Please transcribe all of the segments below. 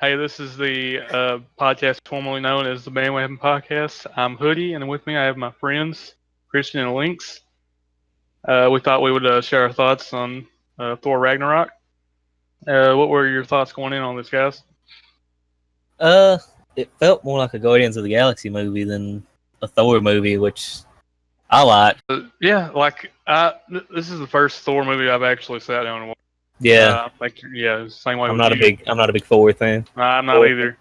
Hey, this is the podcast formerly known as the Bandwagon Podcast. I'm Hoodie, and with me I have my friends, Christian and Lynx. We thought we would share our thoughts on Thor Ragnarok. What were your thoughts going in on this, guys? It felt more like a Guardians of the Galaxy movie than a Thor movie, which I liked. This is the first Thor movie I've actually sat down and watched. Yeah, Same way I'm with not you. I'm not a big Thor fan. I'm not either.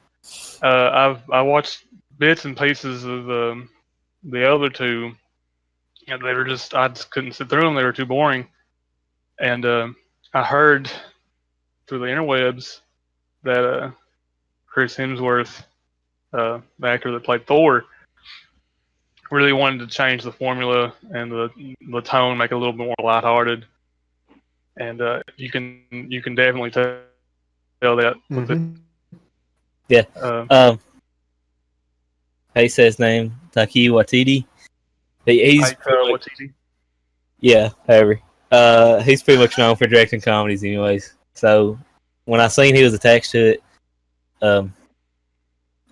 I watched bits and pieces of the other two, and I just couldn't sit through them. They were too boring. And I heard through the interwebs that Chris Hemsworth, the actor that played Thor, really wanted to change the formula and the tone, make it a little bit more lighthearted. And you can definitely tell that with it. Yeah. How you say his name? Taiki Waititi. He's Waititi. Yeah, however. He's pretty much known for directing comedies anyways. So when I seen he was attached to it, I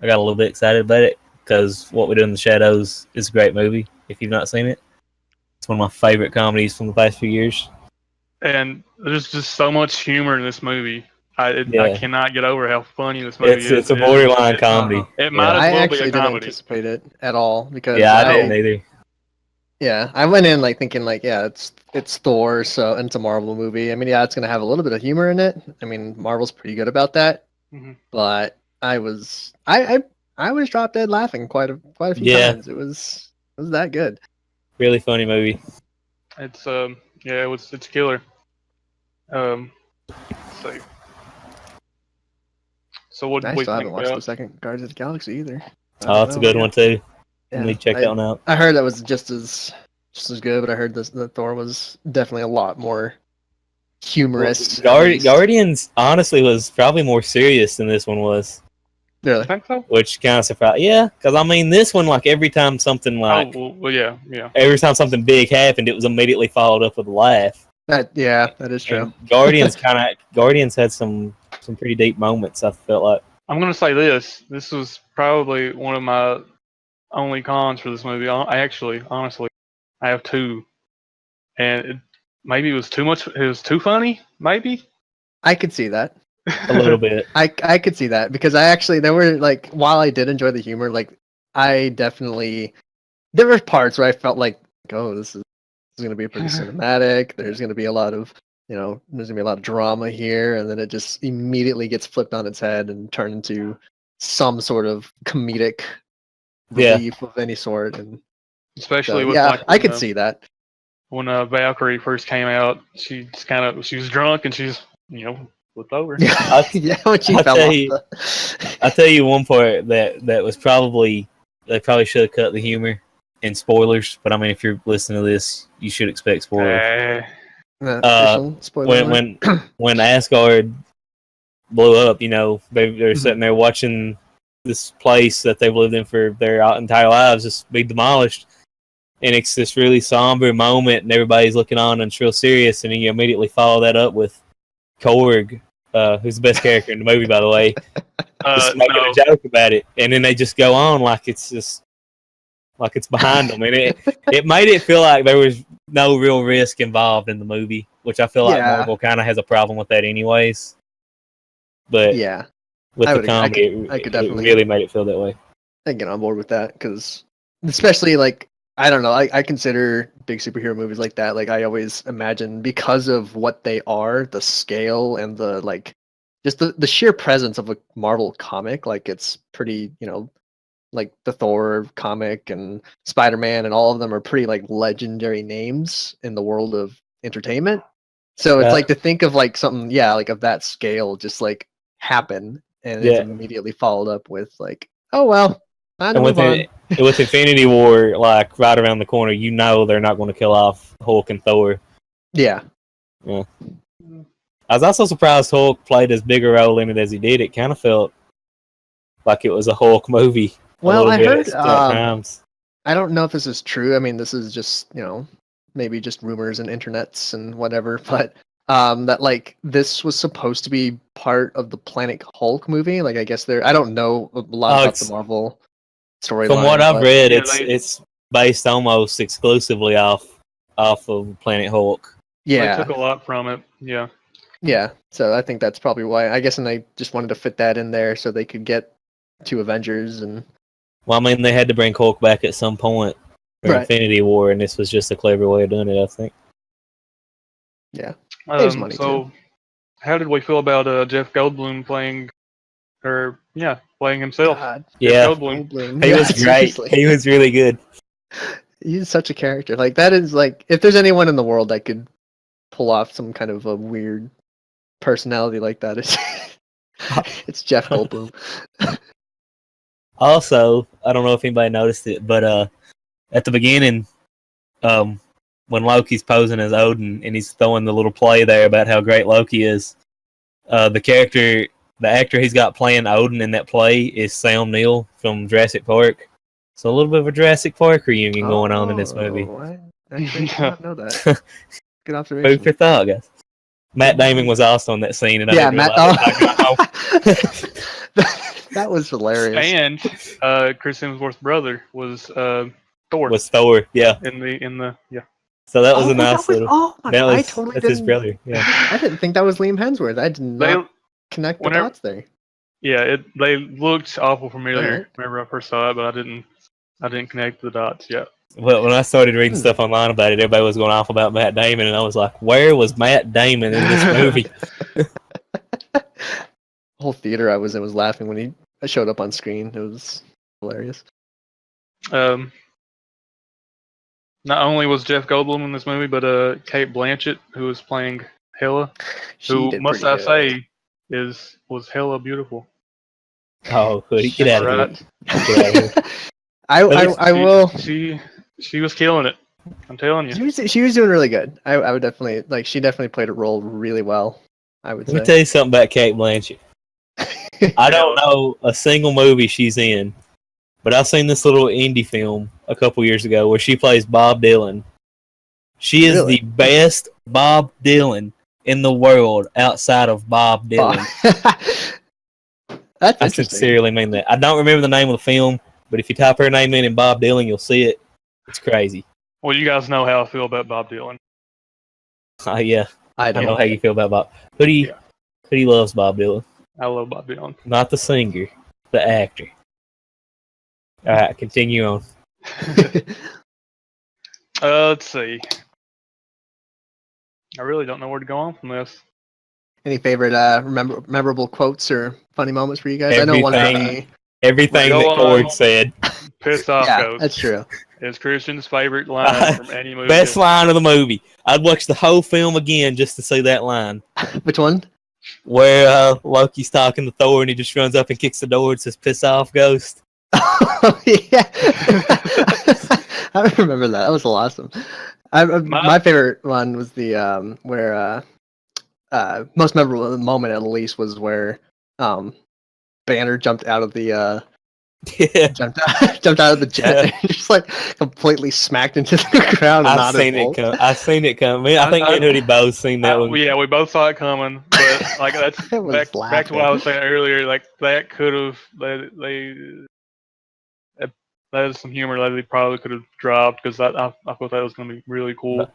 got a little bit excited about it because What We Do in the Shadows is a great movie. If you've not seen it, it's one of my favorite comedies from the past few years. And there's just so much humor in this movie. I cannot get over how funny this movie is. It's a borderline comedy. It might as well be a actually comedy. didn't anticipate it at all because I didn't either. Yeah, I went in thinking it's Thor, so and it's a Marvel movie. I mean, it's gonna have a little bit of humor in it. I mean, Marvel's pretty good about that. Mm-hmm. But I was drop dead laughing quite a few times. It was that good. Really funny movie. It's it's killer. So what? I still haven't watched the second Guardians of the Galaxy either. Oh, it's a good one too. Yeah, Let me check that one out. I heard that was just as good, but I heard that Thor was definitely a lot more humorous. Guardians honestly was probably more serious than this one was. Really? I think so. Which kind of surprised. Yeah, because I mean, this one every time something every time something big happened, it was immediately followed up with a laugh. That is true. And Guardians had some pretty deep moments. I felt like. I'm gonna say this. This was probably one of my only cons for this movie. Honestly, I have two, and maybe it was too much. It was too funny. Maybe I could see that a little bit. I could see that because there were while I did enjoy the humor, there were parts where I felt like, oh, this is gonna be pretty cinematic. There's gonna be a lot of there's gonna be a lot of drama here, and then it just immediately gets flipped on its head and turned into some sort of comedic relief of any sort. And especially with I could see that when Valkyrie first came out, she was drunk and she's flipped over. When she fell off. I'll tell you one part that was they probably should have cut the humor and spoilers, but I mean, if you're listening to this, you should expect spoilers. When Asgard blew up, they're sitting there watching this place that they've lived in for their entire lives just be demolished, and it's this really somber moment, and everybody's looking on and it's real serious, and you immediately follow that up with Korg, who's the best character in the movie, by the way, just making a joke about it, and then they just go on like it's behind them, and it made it feel like there was no real risk involved in the movie, which I feel like Marvel kind of has a problem with that anyways. But with the comedy, it really made it feel that way. I can get on board with that because, especially I don't know, I consider big superhero movies like that. I always imagine, because of what they are, the scale and the just the sheer presence of a Marvel comic. It's pretty, the Thor comic and Spider-Man and all of them are pretty legendary names in the world of entertainment. So it's to think of something of that scale just happen, and it's immediately followed up with oh well. And with Infinity War right around the corner, they're not going to kill off Hulk and Thor. Yeah. I was also surprised Hulk played as big a role in it as he did. It kind of felt like it was a Hulk movie. Well, I heard. I don't know if this is true. I mean, this is just maybe just rumors and internets and whatever. But that like this was supposed to be part of the Planet Hulk movie. Like I guess I don't know a lot about the Marvel storyline. From what I've read, Yeah, it's based almost exclusively off of Planet Hulk. Yeah, they took a lot from it. Yeah. yeah. So I think that's probably why. I guess, and they just wanted to fit that in there so they could get 2 Avengers and. Well, I mean, they had to bring Hulk back at some point for Right. Infinity War, and this was just a clever way of doing it, I think. Yeah. Saves money So, too. how did we feel about Jeff Goldblum playing himself? God, Yeah, Goldblum. he was great. Seriously. He was really good. He's such a character. Like that is like if there's anyone in the world that could pull off some kind of a weird personality like that, it's Jeff Goldblum. Also, I don't know if anybody noticed it, but at the beginning, when Loki's posing as Odin and he's throwing the little play there about how great Loki is, the actor he's got playing Odin in that play is Sam Neill from Jurassic Park. So a little bit of a Jurassic Park reunion going on in this movie. I actually did not know that. Good Food observation. for thought, guys. Matt Damon was also in that scene, and Yeah, I didn't Matt. realize That was hilarious. And Chris Hemsworth's brother was Thor. was Thor. Yeah, in the yeah. so that was a nice little. Oh my That god! was that's his brother. Yeah, I didn't think that was Liam Hemsworth. I did not connect the dots there. Yeah, they looked awful familiar. Alright. Whenever I first saw it, but I didn't connect the dots yet. well, when I started reading stuff online about it, everybody was going off about Matt Damon, and I was like, "Where was Matt Damon in this movie?" The whole theater I was in was laughing when he showed up on screen. It was hilarious. Not only was Jeff Goldblum in this movie, but Kate Blanchett, who was playing Hela, She who did must I pretty say was hella beautiful. Oh, hoodie, get out of here! Right? Get out of here. I will. She was killing it. I'm telling you. She was doing really good. I would definitely like. She definitely played a role really well. I would Let me say. tell you something about Kate Blanchett. I don't know a single movie she's in, but I've seen this little indie film a couple years ago where she plays Bob Dylan. She is Really? the best Bob Dylan in the world outside of Bob Dylan. That's I interesting. sincerely mean that. I don't remember the name of the film, but if you type her name in Bob Dylan, you'll see it. It's crazy. Well, you guys know how I feel about Bob Dylan. Yeah, I I don't know how you feel about Bob. Hoodie loves Bob Dylan. I love Bob Dylan. Not the singer, the actor. All right, continue on. Let's see. I really don't know where to go on from this. Any favorite memorable quotes or funny moments for you guys? I know one for me. Everything Go that on. Cord said. Pissed off Yeah, goes. that's true. It's Christian's favorite line from any movie. Best line of the movie. I'd watch the whole film again just to see that line. Which one? Where Loki's talking to Thor and he just runs up and kicks the door and says, "Piss off, ghost." Oh, yeah. I remember that. That was awesome. My favorite one was the where most memorable moment at least was where Banner jumped out of the Yeah. jumped out of the jet and just like completely smacked into the ground. And I've seen it come. I've seen it come. I think me and Hoodie both seen that one. Yeah, we both saw it coming, but like that's I was back to what I was saying earlier. Like that could have that is some humor that they probably could have dropped because I thought that was going to be really cool.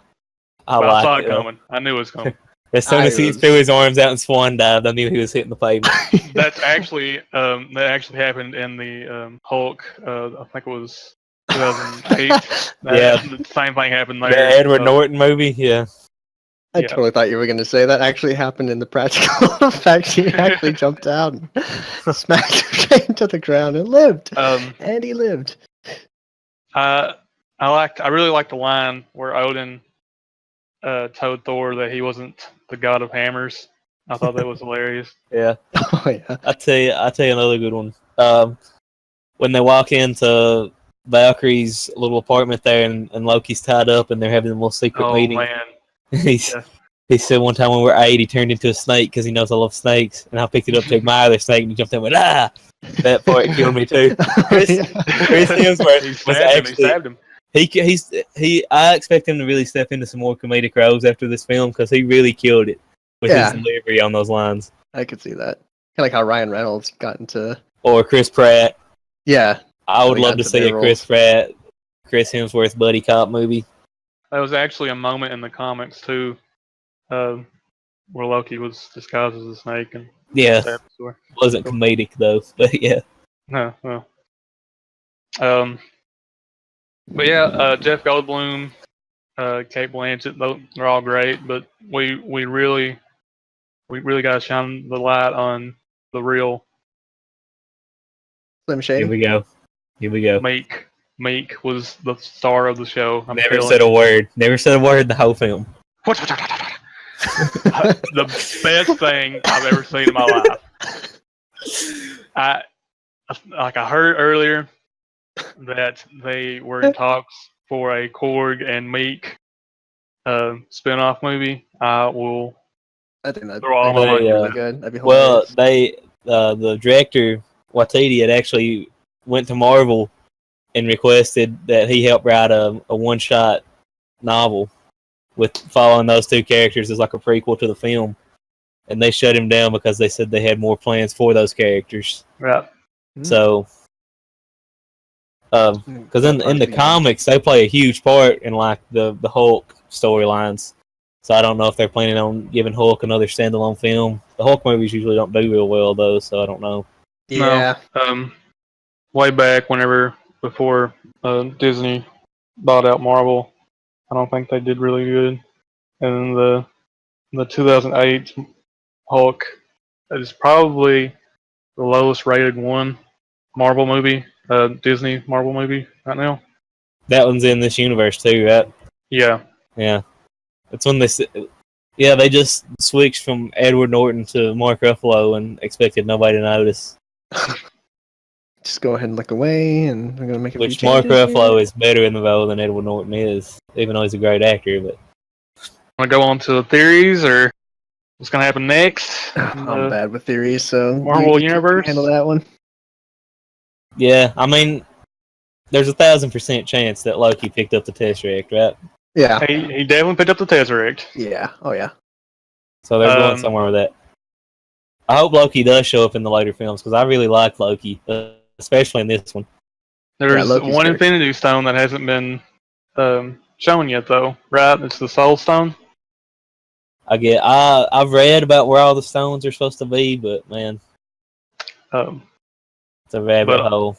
I But I saw liked it it. coming. I knew it was coming. As soon as he threw his arms out and swan dived, I knew he was hitting the pavement. That's actually that actually happened in the Hulk. I think it was 2008. Yeah. The same thing happened there. The Edward Norton movie, yeah. I Yeah. totally thought you were going to say that actually happened in the practical effect. He actually jumped out and smacked straight into the ground and lived. And he lived. I really liked the line where Odin told Thor that he wasn't the god of hammers. I thought that was hilarious. Yeah. Oh yeah. I'll tell you another good one. When they walk into Valkyrie's little apartment there and Loki's tied up and they're having a little secret Oh meeting. man. He said one time when we were 8, he turned into a snake because he knows I love snakes. And I picked it up to admire the snake and he jumped in and went, ah! That part killed me too. Chris Hemsworth He was stabbed him. He actually... stabbed him. I expect him to really step into some more comedic roles after this film because he really killed it with his delivery on those lines. I could see that. Kind of like how Ryan Reynolds got into. Or Chris Pratt. Yeah. I would love to see a Chris Pratt, Chris Hemsworth buddy cop movie. There was actually a moment in the comics too, where Loki was disguised as a snake and wasn't comedic though, but yeah. No. But yeah, Jeff Goldblum, Kate Blanchett, they're all great, but we really got to shine the light on the real Slim Shady. Here we go. Meek was the star of the show. Never said a word the whole film. The best thing I've ever seen in my life. I heard earlier that they were in talks for a Korg and Meek spin-off movie. I think that'd be really good. That'd be hilarious. Well, the director Waititi had actually went to Marvel and requested that he help write a one-shot novel with following those two characters as like a prequel to the film, and they shut him down because they said they had more plans for those characters. Right. So, because in the comics they play a huge part in like the Hulk storylines. So I don't know if they're planning on giving Hulk another standalone film. The Hulk movies usually don't do real well though, so I don't know. Yeah. No, way back before Disney bought out Marvel, I don't think they did really good. And the 2008 Hulk is probably the lowest rated Marvel movie, Disney Marvel movie right now. That one's in this universe too, right? Yeah. Yeah. That's when they just switched from Edward Norton to Mark Ruffalo and expected nobody to notice. Just go ahead and look away, and we're gonna make a Which Mark Ruffalo is better in the role than Edward Norton is, even though he's a great actor. But want to go on to the theories, or what's gonna happen next? I'm bad with theories, so Marvel Universe. Handle that one. Yeah, I mean, there's 1,000% chance that Loki picked up the Tesseract, right? Yeah, he definitely picked up the Tesseract. Yeah, oh yeah. So they're going somewhere with that. I hope Loki does show up in the later films because I really like Loki, especially in this one. There's one Infinity Stone that hasn't been shown yet, though, right? It's the Soul Stone. I've read about where all the stones are supposed to be, but man, it's a rabbit hole.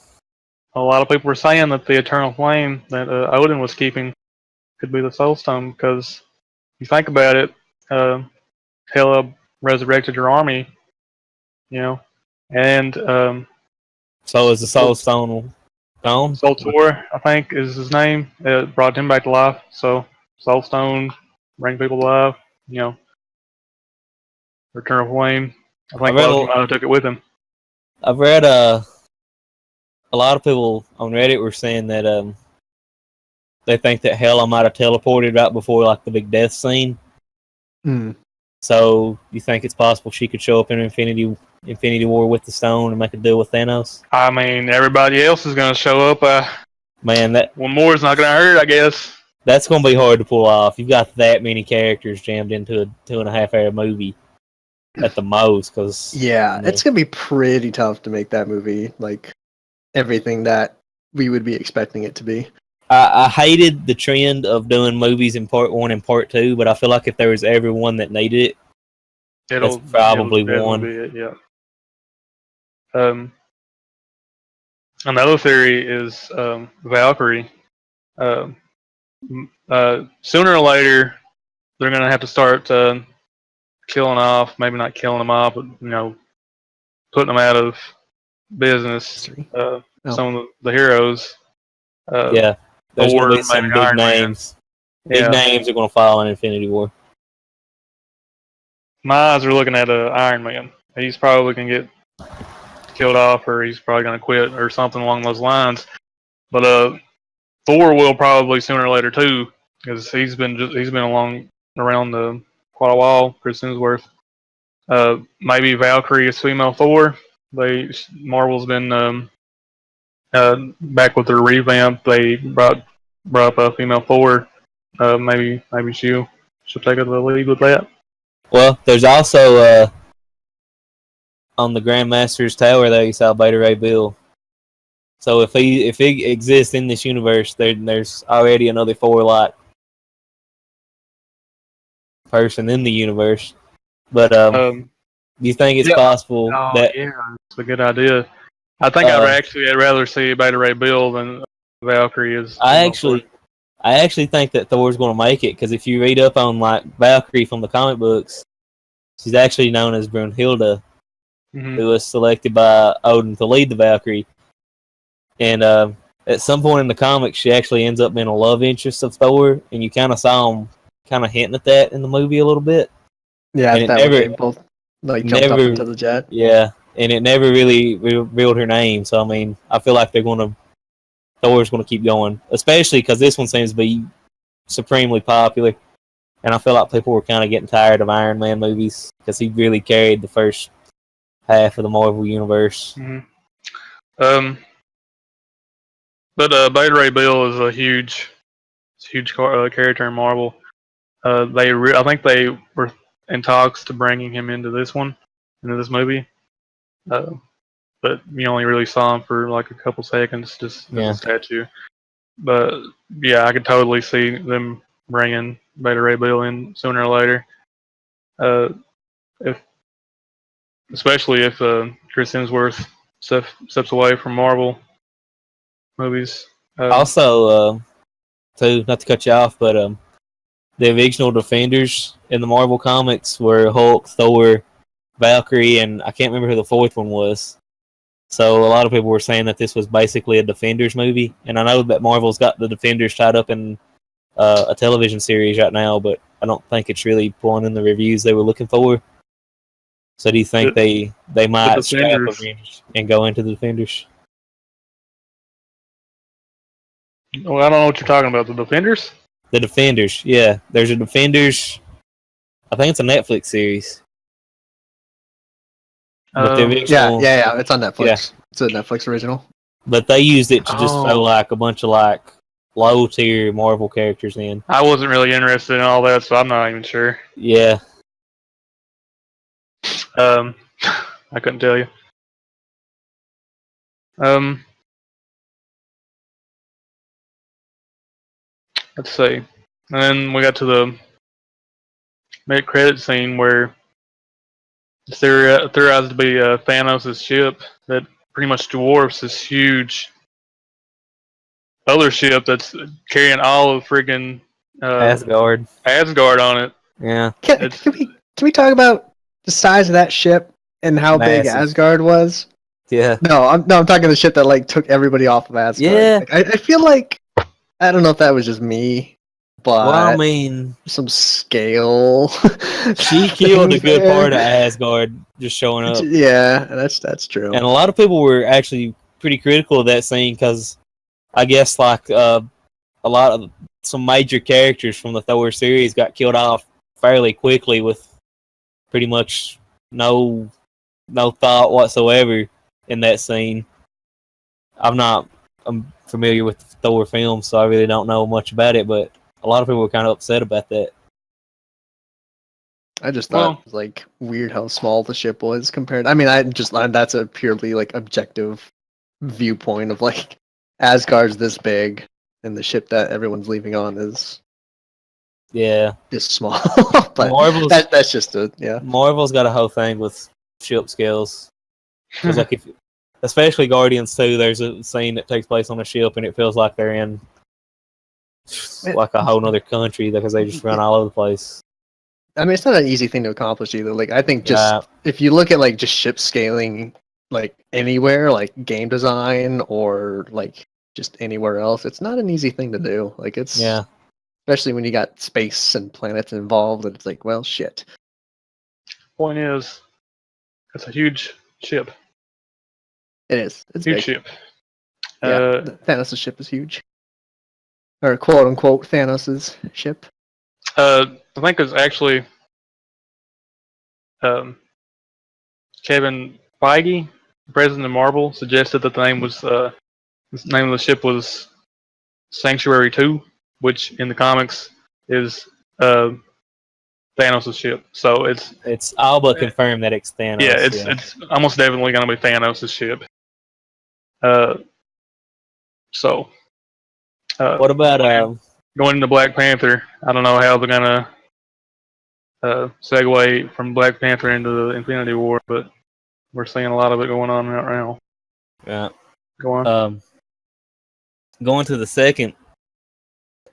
A lot of people were saying that the Eternal Flame that Odin was keeping could be the Soul Stone because if you think about it, Hela resurrected her army, and so is the Soul Stone gone? Thor, I think, is his name. It brought him back to life. So Soul Stone, bring people to life. Return of Flame. I think Loki took it with him. I've read a lot of people on Reddit were saying that they think that Hela might have teleported right before like the big death scene. So you think it's possible she could show up in Infinity War with the stone and make a deal with Thanos? I mean, everybody else is going to show up. Man, that one more is not going to hurt, I guess. That's going to be hard to pull off. You've got that many characters jammed into a 2.5-hour movie at the most. It's going to be pretty tough to make that movie like everything that we would be expecting it to be. I hated the trend of doing movies in part 1 and part 2, but I feel like if there was ever one that needed it, that's probably one. Be it, yeah. Another theory is Valkyrie. Sooner or later, they're going to have to start killing off, maybe not killing them off, but putting them out of business. Some of the heroes. There's going to be some big names. Big names are going to fall in Infinity War. My eyes are looking at Iron Man. He's probably going to get killed off, or he's probably going to quit, or something along those lines. But Thor will probably sooner or later too, because he's been around quite a while. Chris Hemsworth. Maybe Valkyrie is female Thor. Marvel's been back with their revamp. They brought brought up a female Thor. Maybe she'll take the lead with that. Well, there's also on the Grandmaster's Tower there you saw Beta Ray Bill. So if he exists in this universe, there's already another Thor like person in the universe. But do you think it's possible that? Yeah, it's a good idea. I think I'd rather see Beta Ray Bill than Valkyrie is. I actually think that Thor's going to make it because if you read up on like Valkyrie from the comic books, she's actually known as Brunhilde, who was selected by Odin to lead the Valkyrie. And at some point in the comics, she actually ends up being a love interest of Thor, and you kind of saw him kind of hinting at that in the movie a little bit. Yeah, and that they both like jumped up into the jet. Yeah, and it never really revealed her name. So I mean, I feel like Thor's going to keep going, especially because this one seems to be supremely popular, and I feel like people were kind of getting tired of Iron Man movies because he really carried the first half of the Marvel universe. But Beta Ray Bill is a huge character in Marvel. I think they were in talks to bringing him into this movie. But you only really saw him for like a couple seconds, just as a statue. But yeah, I could totally see them bringing Beta Ray Bill in sooner or later. Especially if Chris Hemsworth steps away from Marvel movies. Also, too, not to cut you off, but the original Defenders in the Marvel comics were Hulk, Thor, Valkyrie, and I can't remember who the fourth one was. So a lot of people were saying that this was basically a Defenders movie, and I know that Marvel's got the Defenders tied up in a television series right now, but I don't think it's really pulling in the reviews they were looking for. So do you think they might scrap Avengers and go into the Defenders? Well, I don't know what you're talking about. The Defenders? The Defenders, yeah. There's a Defenders. I think it's a Netflix series. Yeah, it's on Netflix. Yeah. It's a Netflix original. But they used it to just throw like a bunch of like low tier Marvel characters in. I wasn't really interested in all that, so I'm not even sure. Yeah. I couldn't tell you. Let's see. And then we got to the mid-credit scene where it's theorized to be Thanos' ship that pretty much dwarfs this huge other ship that's carrying all of freaking Asgard on it. Yeah. Can we talk about the size of that ship and how big Asgard was? Yeah. No, I'm talking the ship that like took everybody off of Asgard. Yeah. Like, I feel like I don't know if that was just me, but well, I mean, some scale. She killed a good part of Asgard just showing up. Yeah, that's true. And a lot of people were actually pretty critical of that scene because I guess like some major characters from the Thor series got killed off fairly quickly with pretty much no thought whatsoever in that scene. I'm familiar with the Thor films, so I really don't know much about it, but a lot of people were kind of upset about that. I just thought it was like weird how small the ship was compared. I mean, that's a purely like objective viewpoint of like Asgard's this big and the ship that everyone's leaving on is this small. But that's just Marvel's got a whole thing with ship scales. Because like especially Guardians 2, there's a scene that takes place on a ship and it feels like they're in like a whole other country because they just run all over the place. I mean, it's not an easy thing to accomplish either. Like, I think if you look at like just ship scaling, like anywhere, like game design or like just anywhere else, it's not an easy thing to do. Like, it's especially when you got space and planets involved. And it's like, well, shit. Point is, it's a huge ship. It is. It's huge big. Ship. Yeah, Thanos' ship is huge, or quote unquote Thanos' ship. I think it's actually Kevin Feige, president of Marvel, suggested that the name of the ship was Sanctuary 2, which in the comics is Thanos' ship. So It's all but confirmed that it's Thanos. yeah, it's almost definitely going to be Thanos' ship. Uh, so What about going into Black Panther? I don't know how they're going to segue from Black Panther into the Infinity War, but we're seeing a lot of it going on right now. Yeah. Go on. Going to the second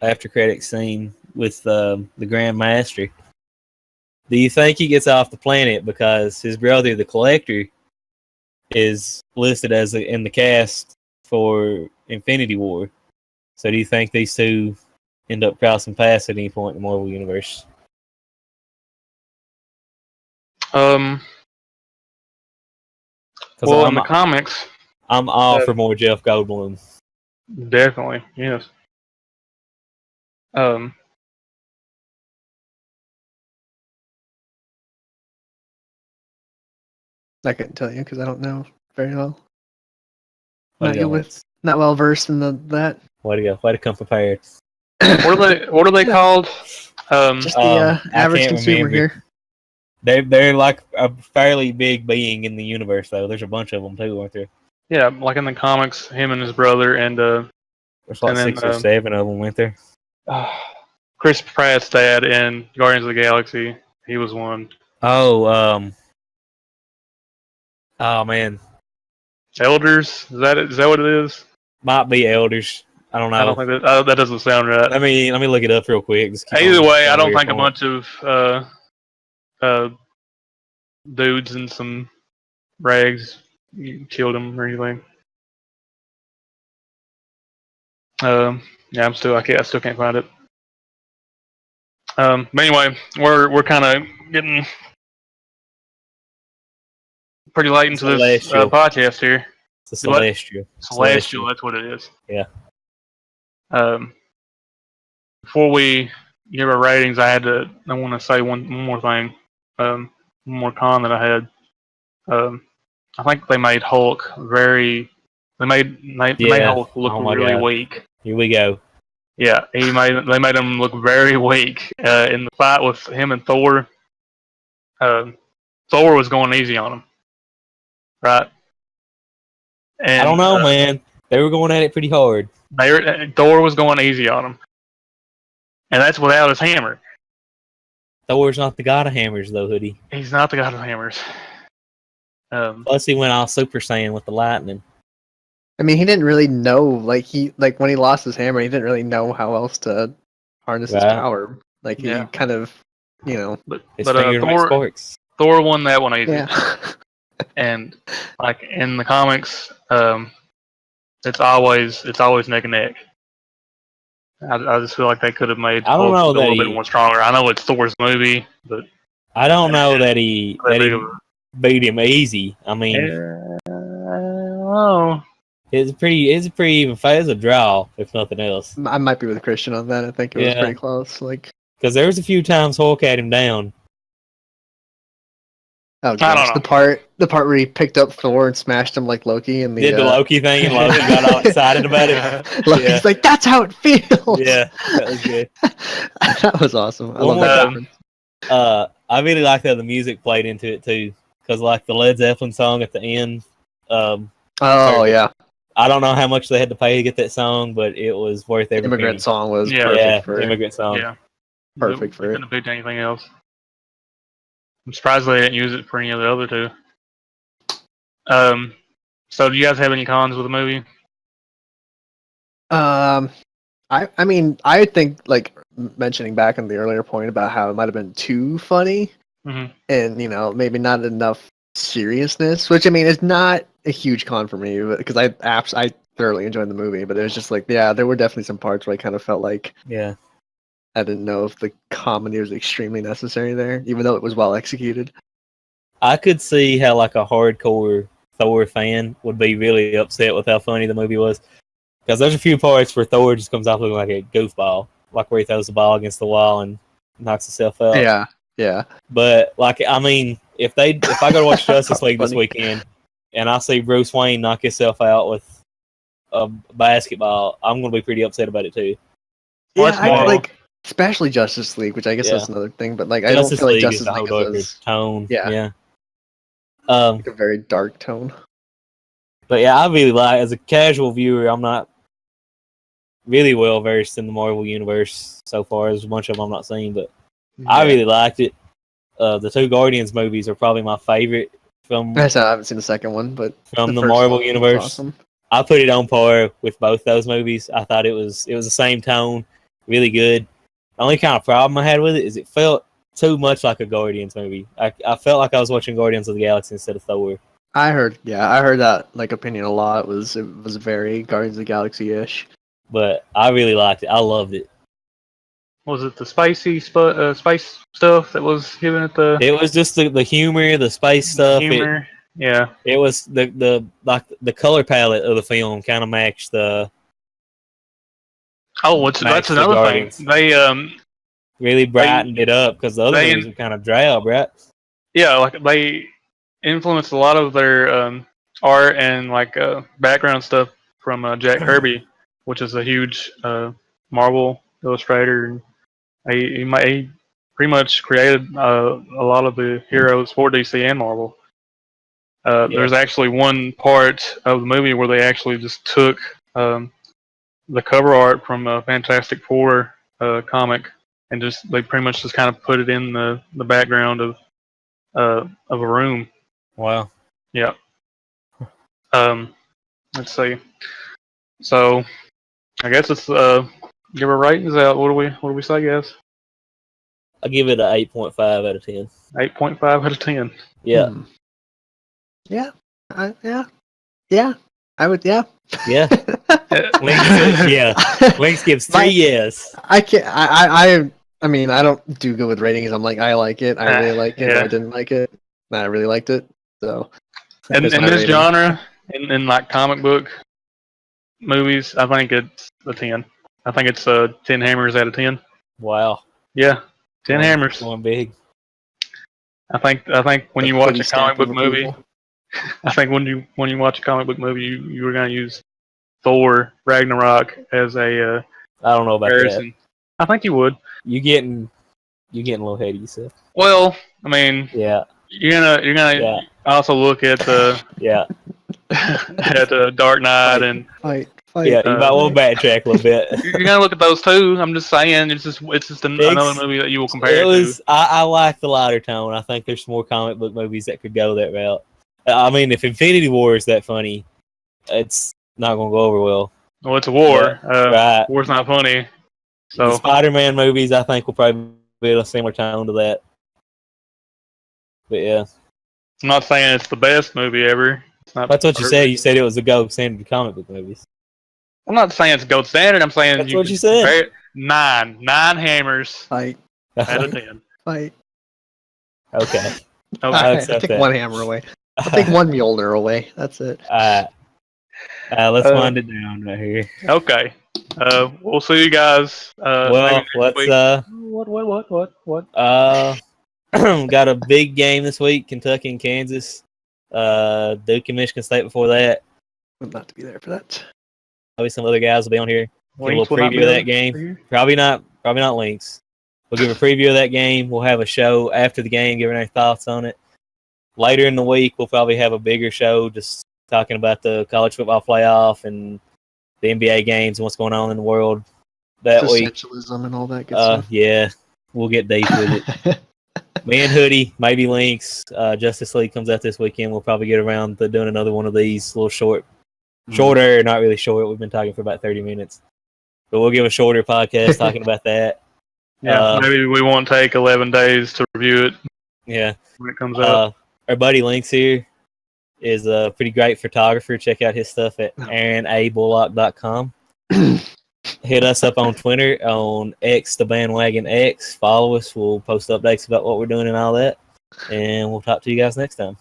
after credit scene with the Grand Master. Do you think he gets off the planet because his brother, the Collector, is listed as in the cast for Infinity War? So do you think these two end up crossing paths at any point in the Marvel Universe? Well, in the comics, I'm all for more Jeff Goldblum. Definitely, yes. I couldn't tell you because I don't know very well. Not well versed in that. Way to go! Way to come prepared. What are they called? Just the average consumer here. They're like a fairly big being in the universe, though. There's a bunch of them too, aren't there? Yeah, like in the comics, him and his brother, and there's like 6 or 7 of them, weren't there? Chris Pratt's dad in Guardians of the Galaxy. He was one. Oh, oh man, Elders. Is that what it is? Might be Elders. I don't know. I don't think that doesn't sound right. Let me look it up real quick. Either way, I don't think a bunch of dudes in some rags killed him or anything. Yeah, I still can't find it. But anyway, we're kind of getting pretty late into this podcast here. It's the Celestial. Celestial, that's what it is. Yeah. Before we give our ratings, I want to say one more thing. One more con that I had. I think they made Hulk very. They made Hulk look really weak. Here we go. Yeah, they made him look very weak in the fight with him and Thor. Thor was going easy on him, right? And, I don't know, man. They were going at it pretty hard. Thor was going easy on him, and that's without his hammer. Thor's not the god of hammers, though, Hoodie. He's not the god of hammers. Plus, he went all Super Saiyan with the lightning. I mean, he didn't really know, like when he lost his hammer, he didn't really know how else to harness his power. Like he kind of, But Thor won that one easy. Yeah. And like in the comics, it's always neck and neck. I just feel like they could have made Hulk a little bit more stronger. I know it's Thor's movie, but I don't know that he beat him easy. I mean, it's a pretty even fight. It's a draw, if nothing else. I might be with Christian on that. I think it was pretty close. Like, because there was a few times Hulk had him down. Oh gosh, the part where he picked up Thor and smashed him like Loki, and did the Loki thing, and Loki got all excited about it. Loki's like, "That's how it feels." Yeah, that was good. That was awesome. I love that. I really like how the music played into it too, because like the Led Zeppelin song at the end. Yeah. I don't know how much they had to pay to get that song, but it was worth every Immigrant penny. Song was Immigrant Song. Yeah, perfect for it. Couldn't have picked anything else. I'm surprised they didn't use it for any of the other two. So do you guys have any cons with the movie? I mean, I think like mentioning back on the earlier point about how it might have been too funny, and maybe not enough seriousness. Which I mean, is not a huge con for me because I thoroughly enjoyed the movie, but it was just like there were definitely some parts where I kind of felt like I didn't know if the comedy was extremely necessary there, even though it was well executed. I could see how like a hardcore Thor fan would be really upset with how funny the movie was. Because there's a few parts where Thor just comes off looking like a goofball. Like where he throws the ball against the wall and knocks himself out. Yeah. But like, I mean, if I go to watch Justice League this weekend and I see Bruce Wayne knock himself out with basketball, I'm gonna be pretty upset about it too. Yeah, That's Marvel. like especially Justice League, which I guess Yeah. that's another thing. But like, I don't Justice feel like League Justice is a whole League darker is tone. Yeah. Yeah. like a very dark tone. But yeah, I really like, as a casual viewer, I'm not really well versed in the Marvel universe so far. There's a bunch of them I'm not seeing, but I really liked it. The two Guardians movies are probably my favorite from I haven't seen the second one, but the first Marvel one was universe. awesome. I put it on par with both those movies. I thought it was the same tone, really good. The only kind of problem I had with it is it felt too much like a Guardians movie. I felt like I was watching Guardians of the Galaxy instead of Thor. I heard that like opinion a lot. It was very Guardians of the Galaxy ish. But I really liked it. I loved it. Was it the spicy spice stuff that was giving it the It was just the humor, the space stuff. humor? Yeah. It was the color palette of the film kind of matched the. Oh, that's Match the another Guardians. thing. They really brightened it up because the other they- movies were kind of drab, right? yeah, like they influenced a lot of their art and like background stuff from Jack Kirby, which is a huge Marvel illustrator. And he pretty much created a lot of the heroes for DC and Marvel. There's actually one part of the movie where they actually just took the cover art from a Fantastic Four comic and they pretty much just kind of put it in the background of a room. Wow. Yeah. Let's see. So, I guess it's give a ratings out. What do we say, guys? I give it an 8.5 out of 10. 8.5 out of 10. Yeah. Yeah. Yeah. I would. Yeah. Yeah. Links gives 3 yes. I can't. I mean, I don't do good with ratings. I'm like, I like it. I really like it. Yeah. I didn't like it. I really liked it. So. In that's this my rating. genre, in like comic book movies, I think it's a 10. I think it's 10 hammers out of 10. Wow. Yeah, 10 hammers. Going big. I think when The you watch footy a stamp comic book of movie, approval. I think when you watch a comic book movie, you were gonna use Thor Ragnarok as a I don't know about comparison. I think you would. that. You getting a little ahead of yourself. Well, I mean, Yeah. you're gonna also look at the Yeah. at the Dark Knight and Fight. Yeah. You might want to backtrack a little bit. you're gonna look at those too. I'm just saying, it's just another movie that you will compare it to. I like the lighter tone. I think there's more comic book movies that could go that route. I mean, if Infinity War is that funny, it's not going to go over well. Well, it's a war. Right. War's not funny. The So Spider-Man movies, I think, will probably be a similar tone to that. But yeah, I'm not saying it's the best movie ever. It's not. that's what you perfect. said. You said it was the gold standard of comic book movies. I'm not saying it's gold standard. I'm saying That's what you said. compare it- nine hammers Fight. out of 10. Fight. Okay. Okay. I'll I'll accept take that. one hammer away. I'll take one Mjolnir away. That's it. Let's wind it down right here. Okay. We'll see you guys. Well, maybe next let's week. What? got a big game this week: Kentucky and Kansas. Duke and Michigan State before that. Would not to be there for that. Maybe some other guys will be on here. Give a little Links will not preview be of on that game. for you? Probably not links. We'll give a preview of that game. We'll have a show after the game, giving our thoughts on it. Later in the week, we'll probably have a bigger show, just talking about the college football playoff and the NBA games and what's going on in the world that week. Essentialism and all that good stuff. Yeah, we'll get deep with it. Me and Hoodie, maybe links. Justice League comes out this weekend. We'll probably get around to doing another one of these, a little shorter, not really short. We've been talking for about 30 minutes. But we'll give a shorter podcast talking about that. Yeah, maybe we won't take 11 days to review it Yeah. when it comes out. Our buddy Links here is a pretty great photographer. Check out his stuff at AaronABullock.com. Hit us up on Twitter, on X, the Bandwagon X. Follow us. We'll post updates about what we're doing and all that. And we'll talk to you guys next time.